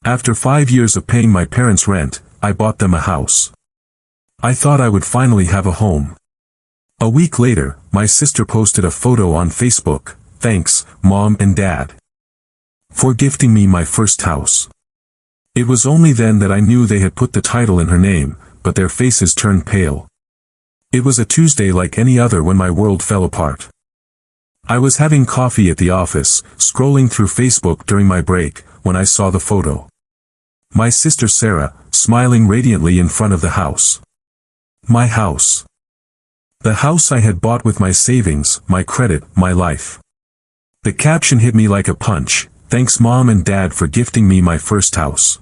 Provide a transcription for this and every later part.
After 5 years of paying my parents' rent, I bought them a house. I thought I would finally have a home. A week later, my sister posted a photo on Facebook. "Thanks, Mom and Dad, for gifting me my first house." It was only then that I knew they had put the title in her name, but their faces turned pale. It was a Tuesday like any other when my world fell apart. I was having coffee at the office, scrolling through Facebook during my break, when I saw the photo. My sister Sarah, smiling radiantly in front of the house. My house. The house I had bought with my savings, my credit, my life. The caption hit me like a punch. "Thanks Mom and Dad for gifting me my first house."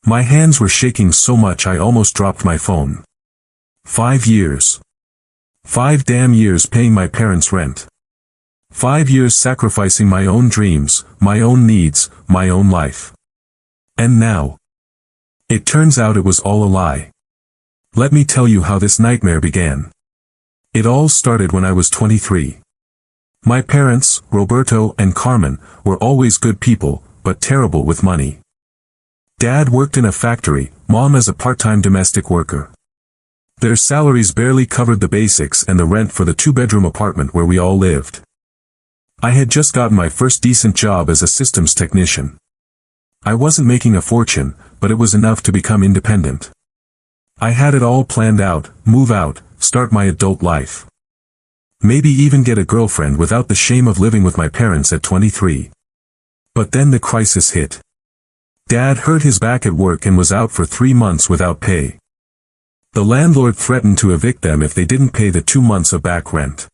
My hands were shaking so much I almost dropped my phone. 5 years. 5 damn years paying my parents' rent. 5 years sacrificing my own dreams, my own needs, my own life. And now, it turns out it was all a lie. Let me tell you how this nightmare began. It all started when I was 23. My parents, Roberto and Carmen, were always good people, but terrible with money. Dad worked in a factory, Mom as a part-time domestic worker. Their salaries barely covered the basics and the rent for the 2-bedroom apartment where we all lived. I had just gotten my first decent job as a systems technician. I wasn't making a fortune, but it was enough to become independent. I had it all planned out, move out, start my adult life. Maybe even get a girlfriend without the shame of living with my parents at 23. But then the crisis hit. Dad hurt his back at work and was out for 3 months without pay. The landlord threatened to evict them if they didn't pay the 2 months of back rent.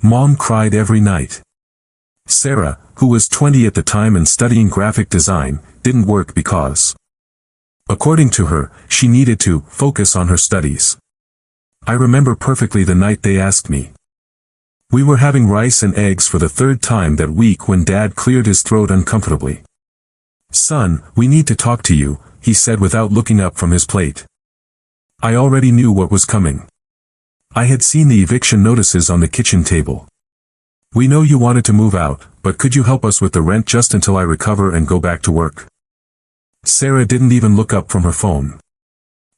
Mom cried every night. Sarah, who was 20 at the time and studying graphic design, didn't work because, according to her, she needed to focus on her studies. I remember perfectly the night they asked me. We were having rice and eggs for the 3rd time that week when Dad cleared his throat uncomfortably. "Son, we need to talk to you," he said without looking up from his plate. I already knew what was coming. I had seen the eviction notices on the kitchen table. "We know you wanted to move out, but could you help us with the rent just until I recover and go back to work?" Sarah didn't even look up from her phone.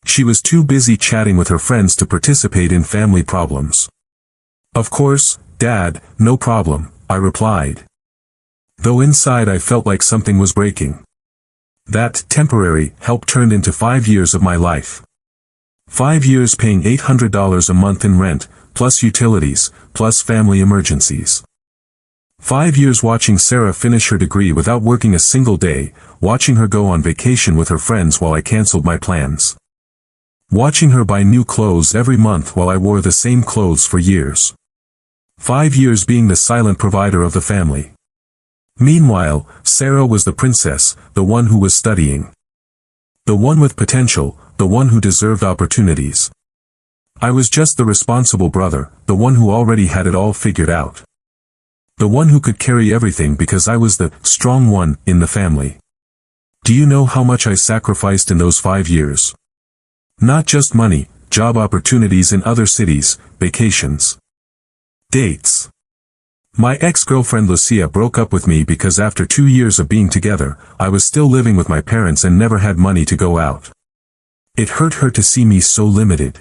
She was too busy chatting with her friends to participate in family problems. "Of course, Dad, no problem," I replied. Though inside I felt like something was breaking. That temporary help turned into 5 years of my life. 5 years paying $800 a month in rent, plus utilities, plus family emergencies. 5 years watching Sarah finish her degree without working a single day, watching her go on vacation with her friends while I canceled my plans. Watching her buy new clothes every month while I wore the same clothes for years. 5 years being the silent provider of the family. Meanwhile, Sarah was the princess, the one who was studying. The one with potential, the one who deserved opportunities. I was just the responsible brother, the one who already had it all figured out. The one who could carry everything because I was the strong one in the family. Do you know how much I sacrificed in those 5 years? Not just money, job opportunities in other cities, vacations. Dates. My ex-girlfriend Lucia broke up with me because after 2 years of being together, I was still living with my parents and never had money to go out. It hurt her to see me so limited.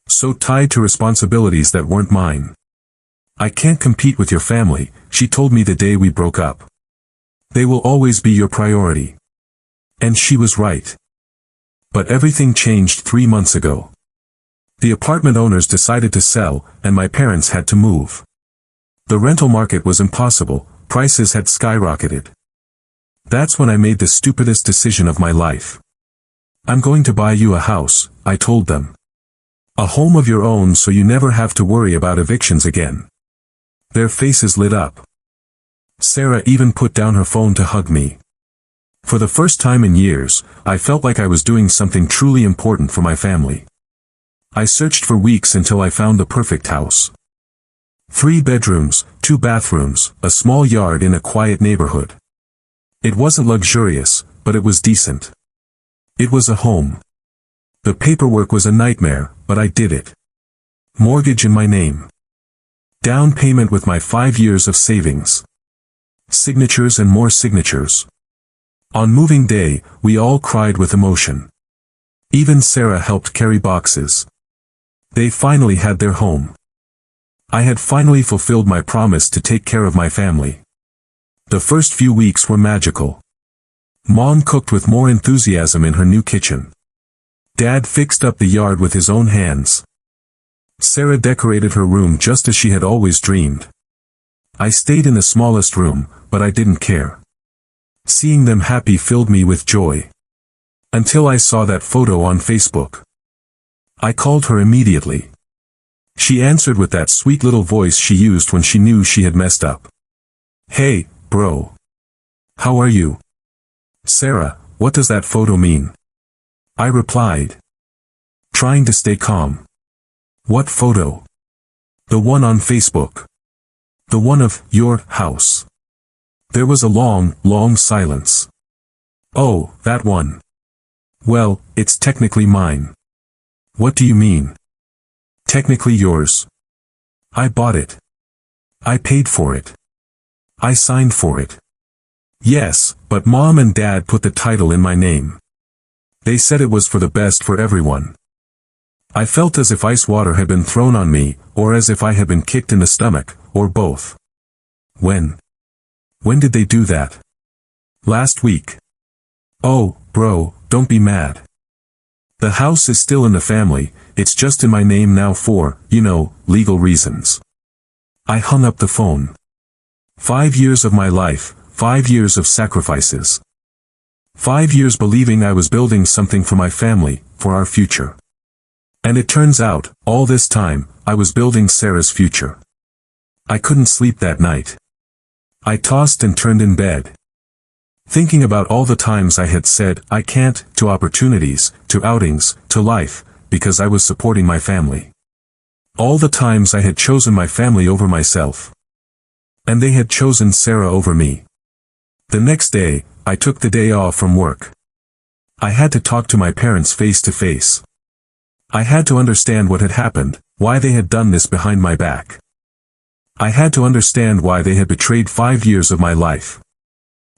So tied to responsibilities that weren't mine. "I can't compete with your family," she told me the day we broke up. "They will always be your priority." And she was right. But everything changed 3 months ago. The apartment owners decided to sell, and my parents had to move. The rental market was impossible, prices had skyrocketed. That's when I made the stupidest decision of my life. "I'm going to buy you a house," I told them. "A home of your own so you never have to worry about evictions again." Their faces lit up. Sarah even put down her phone to hug me. For the first time in years, I felt like I was doing something truly important for my family. I searched for weeks until I found the perfect house. 3 bedrooms, 2 bathrooms, a small yard in a quiet neighborhood. It wasn't luxurious, but it was decent. It was a home. The paperwork was a nightmare, but I did it. Mortgage in my name. Down payment with my 5 years of savings. Signatures and more signatures. On moving day, we all cried with emotion. Even Sarah helped carry boxes. They finally had their home. I had finally fulfilled my promise to take care of my family. The first few weeks were magical. Mom cooked with more enthusiasm in her new kitchen. Dad fixed up the yard with his own hands. Sarah decorated her room just as she had always dreamed. I stayed in the smallest room, but I didn't care. Seeing them happy filled me with joy. Until I saw that photo on Facebook. I called her immediately. She answered with that sweet little voice she used when she knew she had messed up. "Hey, bro. How are you?" "Sarah, what does that photo mean?" I replied, trying to stay calm. "What photo?" "The one on Facebook. The one of your house." There was a long, long silence. "Oh, that one. Well, it's technically mine." "What do you mean?" "Technically yours. I bought it. I paid for it. I signed for it." "Yes, but Mom and Dad put the title in my name. They said it was for the best for everyone." I felt as if ice water had been thrown on me, or as if I had been kicked in the stomach, or both. When did they do that?" "Last week." "Oh, bro, don't be mad. The house is still in the family, it's just in my name now for, legal reasons." I hung up the phone. 5 years of my life, 5 years of sacrifices. 5 years believing I was building something for my family, for our future. And it turns out, all this time, I was building Sarah's future. I couldn't sleep that night. I tossed and turned in bed, thinking about all the times I had said I can't to opportunities, to outings, to life, because I was supporting my family. All the times I had chosen my family over myself. And they had chosen Sarah over me. The next day, I took the day off from work. I had to talk to my parents face to face. I had to understand what had happened, why they had done this behind my back. I had to understand why they had betrayed 5 years of my life.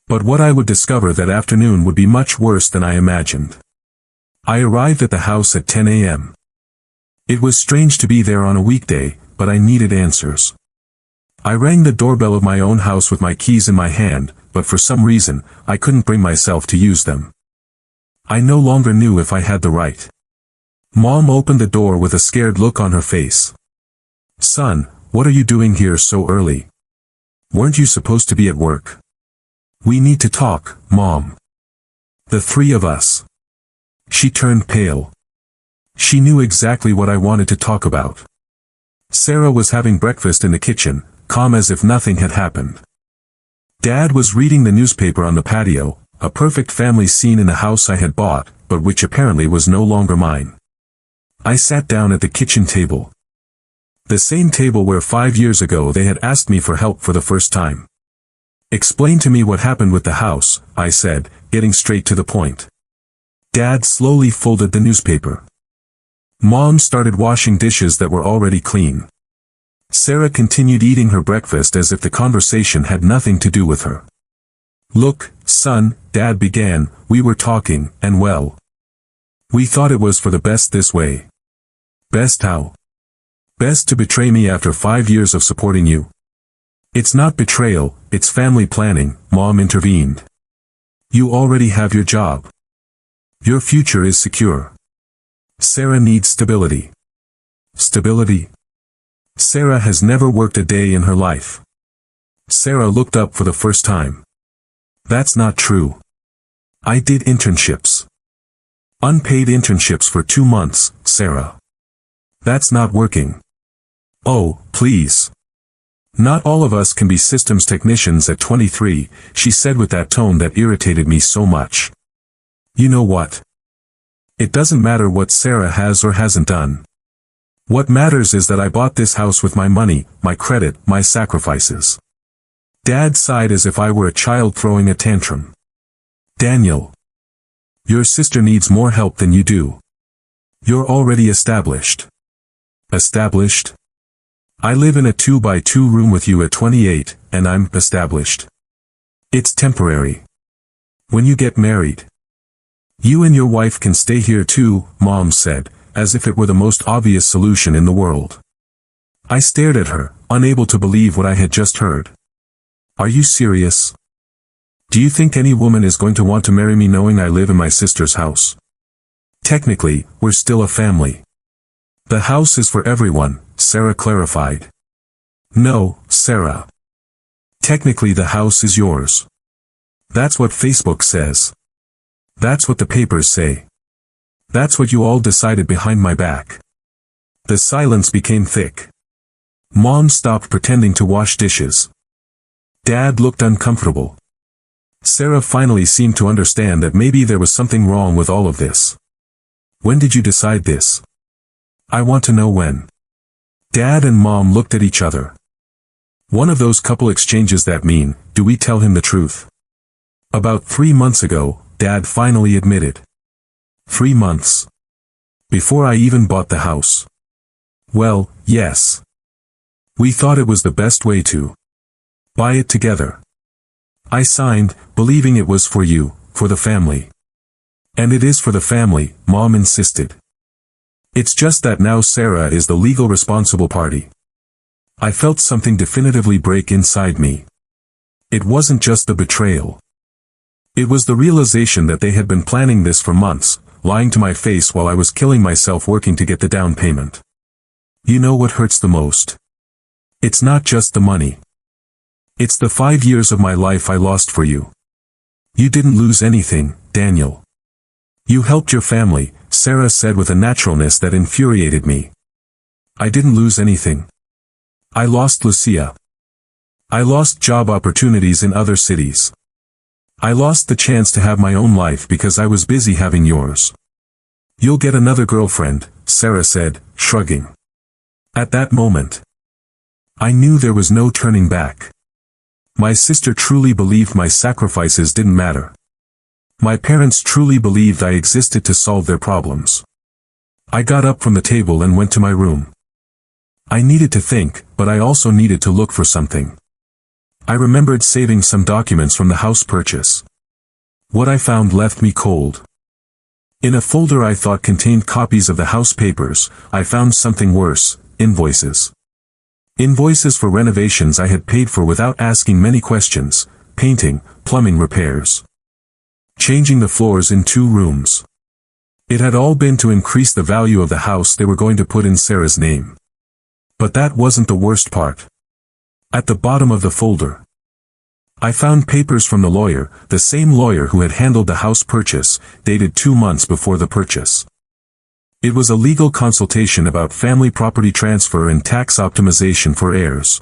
But what I would discover that afternoon would be much worse than I imagined. I arrived at the house at 10 a.m. It was strange to be there on a weekday, but I needed answers. I rang the doorbell of my own house with my keys in my hand, but for some reason, I couldn't bring myself to use them. I no longer knew if I had the right. Mom opened the door with a scared look on her face. "Son, what are you doing here so early? Weren't you supposed to be at work?" "We need to talk, Mom. The 3 of us." She turned pale. She knew exactly what I wanted to talk about. Sarah was having breakfast in the kitchen, calm as if nothing had happened. Dad was reading the newspaper on the patio, a perfect family scene in the house I had bought, but which apparently was no longer mine. I sat down at the kitchen table. The same table where 5 years ago they had asked me for help for the first time. "Explain to me what happened with the house," I said, getting straight to the point. Dad slowly folded the newspaper. Mom started washing dishes that were already clean. Sarah continued eating her breakfast as if the conversation had nothing to do with her. "Look, son," Dad began, "we were talking, and well, we thought it was for the best this way." "Best how?" "Best to betray me after 5 years of supporting you." "It's not betrayal, it's family planning," Mom intervened. "You already have your job. Your future is secure. Sarah needs stability." "Stability?" "Sarah has never worked a day in her life." Sarah looked up for the first time. "That's not true. I did internships. Unpaid internships for 2 months, Sarah. That's not working." "Oh, please. Not all of us can be systems technicians at 23, she said with that tone that irritated me so much. "You know what? It doesn't matter what Sarah has or hasn't done. What matters is that I bought this house with my money, my credit, my sacrifices." Dad sighed as if I were a child throwing a tantrum. "Daniel, your sister needs more help than you do. You're already established." "Established? I live in a 2-by-2 room with you at 28, and I'm established. It's temporary. When you get married. You and your wife can stay here too, Mom said, as if it were the most obvious solution in the world. I stared at her, unable to believe what I had just heard. Are you serious? Do you think any woman is going to want to marry me knowing I live in my sister's house? Technically, we're still a family. The house is for everyone, Sarah clarified. No, Sarah. Technically the house is yours. That's what Facebook says. That's what the papers say. That's what you all decided behind my back. The silence became thick. Mom stopped pretending to wash dishes. Dad looked uncomfortable. Sarah finally seemed to understand that maybe there was something wrong with all of this. When did you decide this? I want to know when. Dad and Mom looked at each other. One of those couple exchanges that mean, do we tell him the truth? About 3 months ago, Dad finally admitted. 3 months. Before I even bought the house. Well, yes. We thought it was the best way to buy it together. I signed, believing it was for you, for the family. And it is for the family, Mom insisted. It's just that now Sarah is the legal responsible party. I felt something definitively break inside me. It wasn't just the betrayal. It was the realization that they had been planning this for months, lying to my face while I was killing myself working to get the down payment. You know what hurts the most? It's not just the money. It's the 5 years of my life I lost for you. You didn't lose anything, Daniel. You helped your family, Sarah said with a naturalness that infuriated me. I didn't lose anything. I lost Lucia. I lost job opportunities in other cities. I lost the chance to have my own life because I was busy having yours. You'll get another girlfriend, Sarah said, shrugging. At that moment, I knew there was no turning back. My sister truly believed my sacrifices didn't matter. My parents truly believed I existed to solve their problems. I got up from the table and went to my room. I needed to think, but I also needed to look for something. I remembered saving some documents from the house purchase. What I found left me cold. In a folder I thought contained copies of the house papers, I found something worse, invoices. Invoices for renovations I had paid for without asking many questions, painting, plumbing repairs. Changing the floors in 2 rooms. It had all been to increase the value of the house they were going to put in Sarah's name. But that wasn't the worst part. At the bottom of the folder, I found papers from the lawyer, the same lawyer who had handled the house purchase, dated 2 months before the purchase. It was a legal consultation about family property transfer and tax optimization for heirs.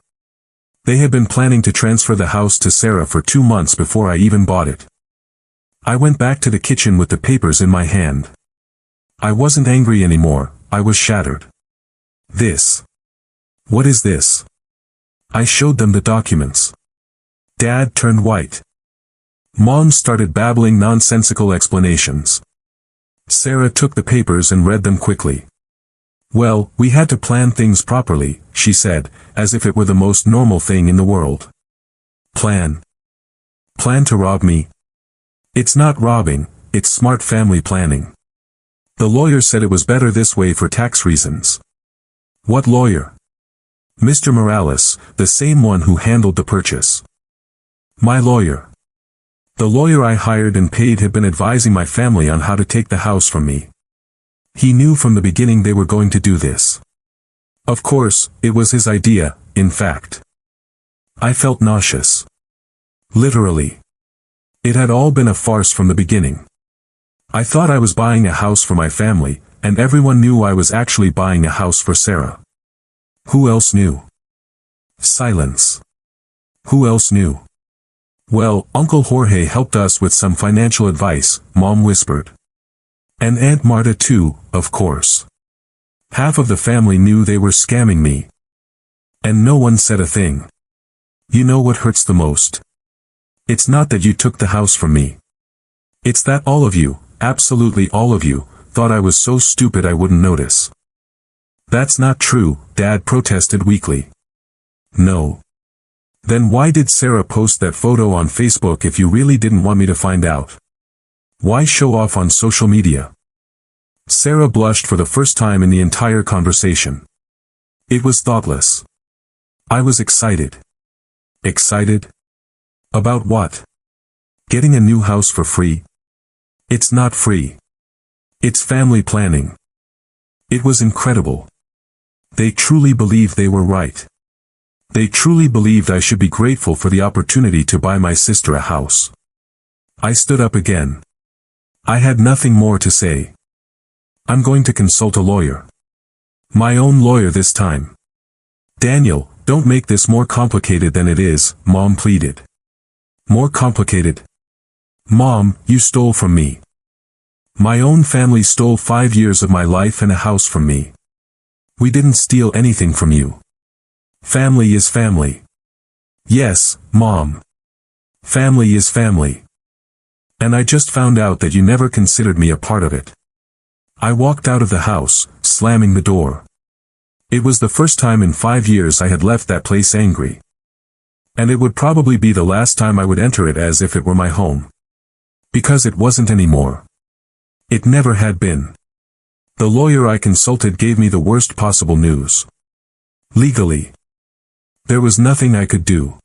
They had been planning to transfer the house to Sarah for 2 months before I even bought it. I went back to the kitchen with the papers in my hand. I wasn't angry anymore, I was shattered. This. What is this? I showed them the documents. Dad turned white. Mom started babbling nonsensical explanations. Sarah took the papers and read them quickly. Well, we had to plan things properly, she said, as if it were the most normal thing in the world. Plan. Plan to rob me? It's not robbing, it's smart family planning. The lawyer said it was better this way for tax reasons. What lawyer? Mr. Morales, the same one who handled the purchase. My lawyer. The lawyer I hired and paid had been advising my family on how to take the house from me. He knew from the beginning they were going to do this. Of course, it was his idea, in fact. I felt nauseous. Literally. It had all been a farce from the beginning. I thought I was buying a house for my family, and everyone knew I was actually buying a house for Sarah. Who else knew? Silence. Who else knew? Well, Uncle Jorge helped us with some financial advice, Mom whispered. And Aunt Marta too, of course. Half of the family knew they were scamming me. And no one said a thing. You know what hurts the most? It's not that you took the house from me. It's that all of you, absolutely all of you, thought I was so stupid I wouldn't notice. That's not true, Dad protested weakly. No. Then why did Sarah post that photo on Facebook if you really didn't want me to find out? Why show off on social media? Sarah blushed for the first time in the entire conversation. It was thoughtless. I was excited. Excited? About what? Getting a new house for free? It's not free. It's family planning. It was incredible. They truly believed they were right. They truly believed I should be grateful for the opportunity to buy my sister a house. I stood up again. I had nothing more to say. I'm going to consult a lawyer. My own lawyer this time. Daniel, don't make this more complicated than it is, Mom pleaded. More complicated? Mom, you stole from me. My own family stole 5 years of my life and a house from me. We didn't steal anything from you. Family is family. Yes, Mom. Family is family. And I just found out that you never considered me a part of it. I walked out of the house, slamming the door. It was the first time in 5 years I had left that place angry. And it would probably be the last time I would enter it as if it were my home. Because it wasn't anymore. It never had been. The lawyer I consulted gave me the worst possible news. Legally. There was nothing I could do.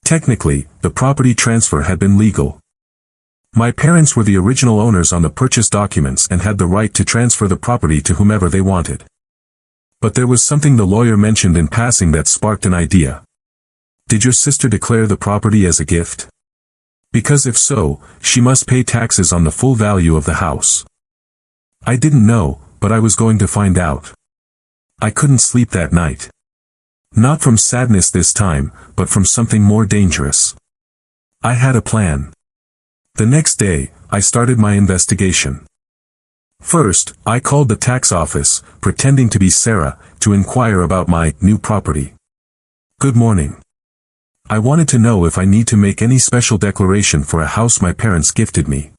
Technically, the property transfer had been legal. My parents were the original owners on the purchase documents and had the right to transfer the property to whomever they wanted. But there was something the lawyer mentioned in passing that sparked an idea. Did your sister declare the property as a gift? Because if so, she must pay taxes on the full value of the house. I didn't know, but I was going to find out. I couldn't sleep that night. Not from sadness this time, but from something more dangerous. I had a plan. The next day, I started my investigation. First, I called the tax office, pretending to be Sarah, to inquire about my new property. Good morning. I wanted to know if I need to make any special declaration for a house my parents gifted me.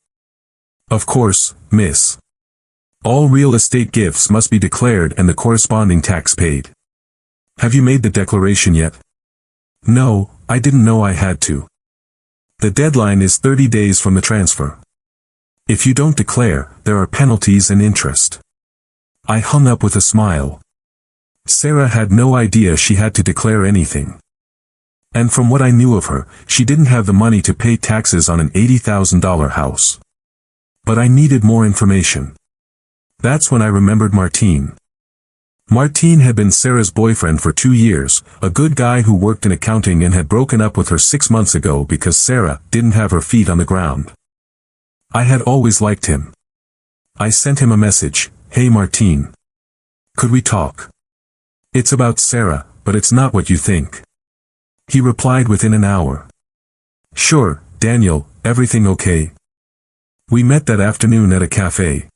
Of course, miss. All real estate gifts must be declared and the corresponding tax paid. Have you made the declaration yet? No, I didn't know I had to. The deadline is 30 days from the transfer. If you don't declare, there are penalties and interest. I hung up with a smile. Sarah had no idea she had to declare anything. And from what I knew of her, she didn't have the money to pay taxes on an $80,000 house. But I needed more information. That's when I remembered Martin. Martin had been Sarah's boyfriend for 2 years, a good guy who worked in accounting and had broken up with her 6 months ago because Sarah didn't have her feet on the ground. I had always liked him. I sent him a message, "Hey Martin. Could we talk? It's about Sarah, but it's not what you think." He replied within an hour. "Sure, Daniel, everything okay?" We met that afternoon at a cafe.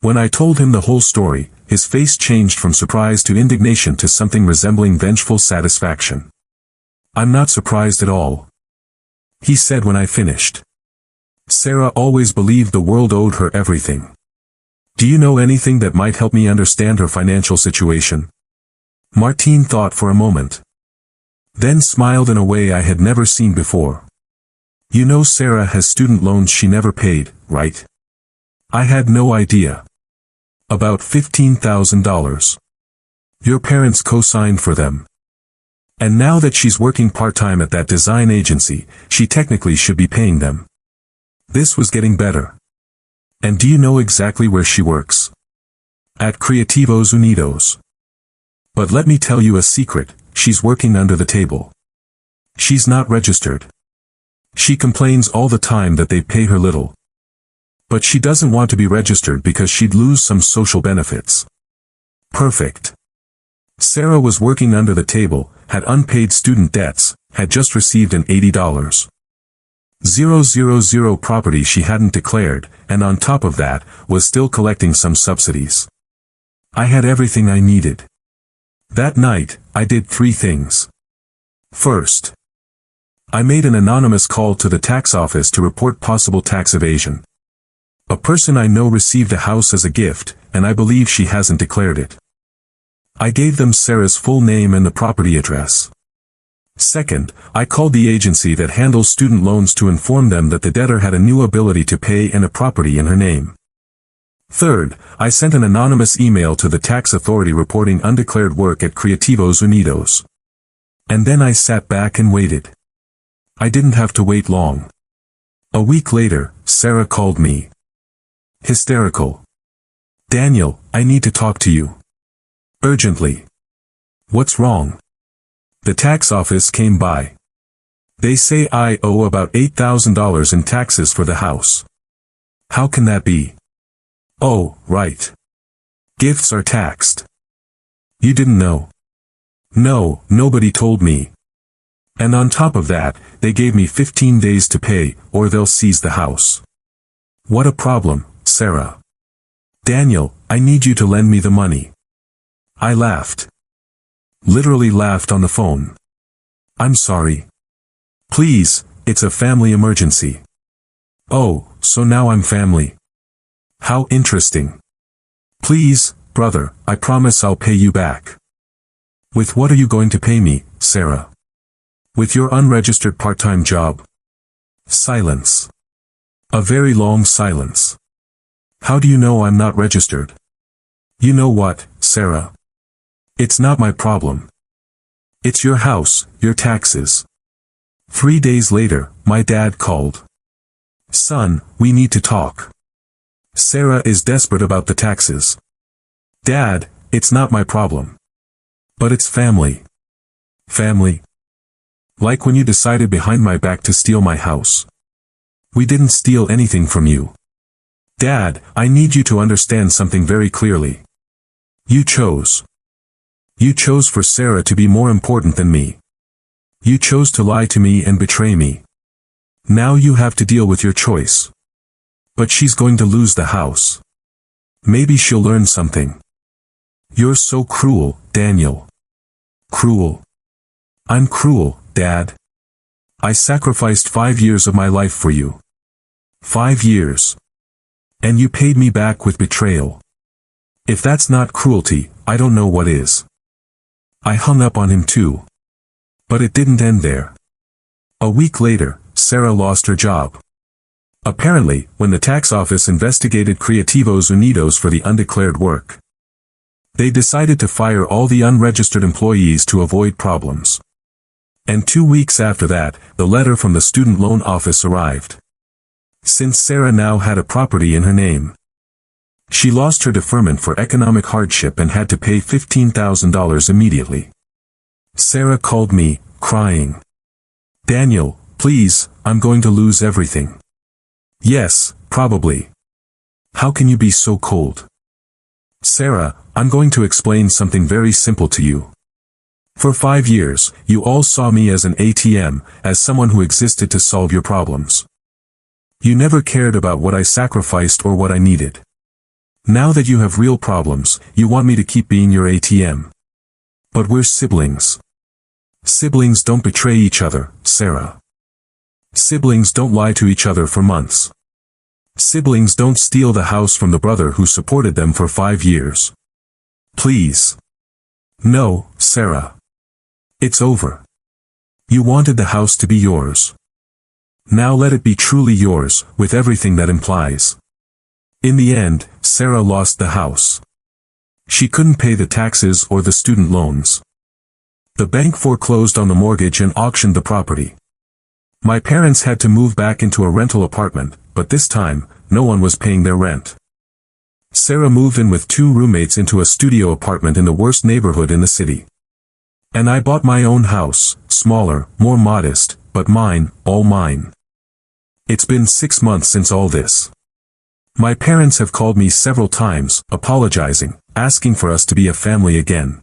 When I told him the whole story, his face changed from surprise to indignation to something resembling vengeful satisfaction. "I'm not surprised at all," he said when I finished. "Sarah always believed the world owed her everything. Do you know anything that might help me understand her financial situation?" Martin thought for a moment. Then smiled in a way I had never seen before. "You know Sarah has student loans she never paid, right?" I had no idea. "About $15,000. Your parents co-signed for them. And now that she's working part-time at that design agency, she technically should be paying them." This was getting better. "And do you know exactly where she works?" "At Creativos Unidos. But let me tell you a secret, she's working under the table. She's not registered. She complains all the time that they pay her little. But she doesn't want to be registered because she'd lose some social benefits." Perfect. Sarah was working under the table, had unpaid student debts, had just received an $80,000 property she hadn't declared, and on top of that, was still collecting some subsidies. I had everything I needed. That night, I did 3 things. First, I made an anonymous call to the tax office to report possible tax evasion. A person I know received a house as a gift, and I believe she hasn't declared it. I gave them Sarah's full name and the property address. Second, I called the agency that handles student loans to inform them that the debtor had a new ability to pay and a property in her name. Third, I sent an anonymous email to the tax authority reporting undeclared work at Creativos Unidos. And then I sat back and waited. I didn't have to wait long. A week later, Sarah called me. Hysterical. Daniel, I need to talk to you. Urgently. What's wrong? The tax office came by. They say I owe about $8,000 in taxes for the house. How can that be? Oh, right. Gifts are taxed. You didn't know? No, nobody told me. And on top of that, they gave me 15 days to pay, or they'll seize the house. What a problem, Sarah. Daniel, I need you to lend me the money. I laughed. Literally laughed on the phone. I'm sorry. Please, it's a family emergency. Oh, so now I'm family. How interesting. Please, brother, I promise I'll pay you back. With what are you going to pay me, Sarah? With your unregistered part-time job? Silence. A very long silence. How do you know I'm not registered? You know what, Sarah? It's not my problem. It's your house, your taxes. 3 days later, my dad called. Son, we need to talk. Sarah is desperate about the taxes. Dad, it's not my problem. But it's family. Family. Like when you decided behind my back to steal my house. We didn't steal anything from you. Dad, I need you to understand something very clearly. You chose. You chose for Sarah to be more important than me. You chose to lie to me and betray me. Now you have to deal with your choice. But she's going to lose the house. Maybe she'll learn something. You're so cruel, Daniel. Cruel. I'm cruel, Dad. I sacrificed 5 years of my life for you. 5 years. And you paid me back with betrayal. If that's not cruelty, I don't know what is. I hung up on him too. But it didn't end there. A week later, Sarah lost her job. Apparently, when the tax office investigated Creativos Unidos for the undeclared work, they decided to fire all the unregistered employees to avoid problems. And 2 weeks after that, the letter from the student loan office arrived. Since Sarah now had a property in her name, she lost her deferment for economic hardship and had to pay $15,000 immediately. Sarah called me, crying. Daniel, please, I'm going to lose everything. Yes, probably. How can you be so cold? Sarah, I'm going to explain something very simple to you. For 5 years, you all saw me as an ATM, as someone who existed to solve your problems. You never cared about what I sacrificed or what I needed. Now that you have real problems, you want me to keep being your ATM. But we're siblings. Siblings don't betray each other, Sarah. Siblings don't lie to each other for months. Siblings don't steal the house from the brother who supported them for 5 years. Please. No, Sarah. It's over. You wanted the house to be yours. Now let it be truly yours, with everything that implies. In the end, Sarah lost the house. She couldn't pay the taxes or the student loans. The bank foreclosed on the mortgage and auctioned the property. My parents had to move back into a rental apartment, but this time, no one was paying their rent. Sarah moved in with 2 roommates into a studio apartment in the worst neighborhood in the city. And I bought my own house, smaller, more modest, but mine, all mine. It's been 6 months since all this. My parents have called me several times, apologizing, asking for us to be a family again.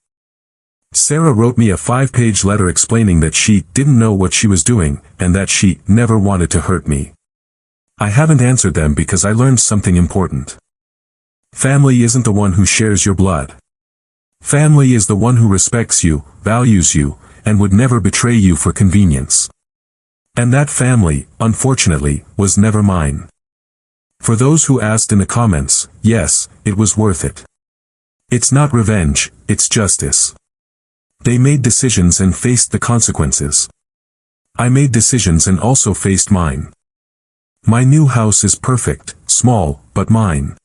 Sarah wrote me a 5-page letter explaining that she didn't know what she was doing, and that she never wanted to hurt me. I haven't answered them because I learned something important. Family isn't the one who shares your blood. Family is the one who respects you, values you, and would never betray you for convenience. And that family, unfortunately, was never mine. For those who asked in the comments, yes, it was worth it. It's not revenge, it's justice. They made decisions and faced the consequences. I made decisions and also faced mine. My new house is perfect, small, but mine.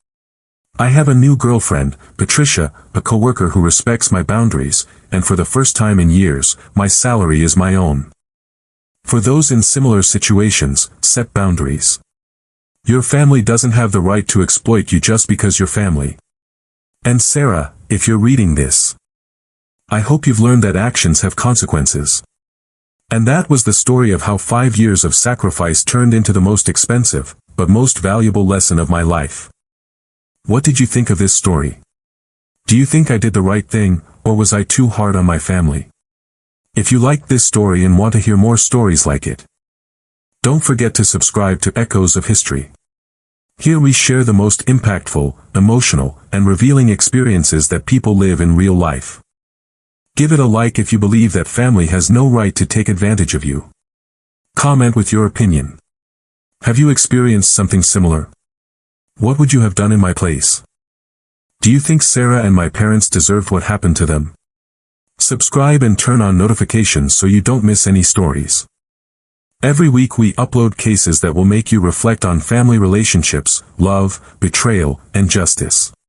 I have a new girlfriend, Patricia, a coworker who respects my boundaries, and for the first time in years, my salary is my own. For those in similar situations, set boundaries. Your family doesn't have the right to exploit you just because you're family. And Sarah, if you're reading this, I hope you've learned that actions have consequences. And that was the story of how 5 years of sacrifice turned into the most expensive, but most valuable lesson of my life. What did you think of this story? Do you think I did the right thing, or was I too hard on my family? If you liked this story and want to hear more stories like it, don't forget to subscribe to Echoes of History. Here we share the most impactful, emotional, and revealing experiences that people live in real life. Give it a like if you believe that family has no right to take advantage of you. Comment with your opinion. Have you experienced something similar? What would you have done in my place? Do you think Sarah and my parents deserved what happened to them? Subscribe and turn on notifications so you don't miss any stories. Every week we upload cases that will make you reflect on family relationships, love, betrayal, and justice.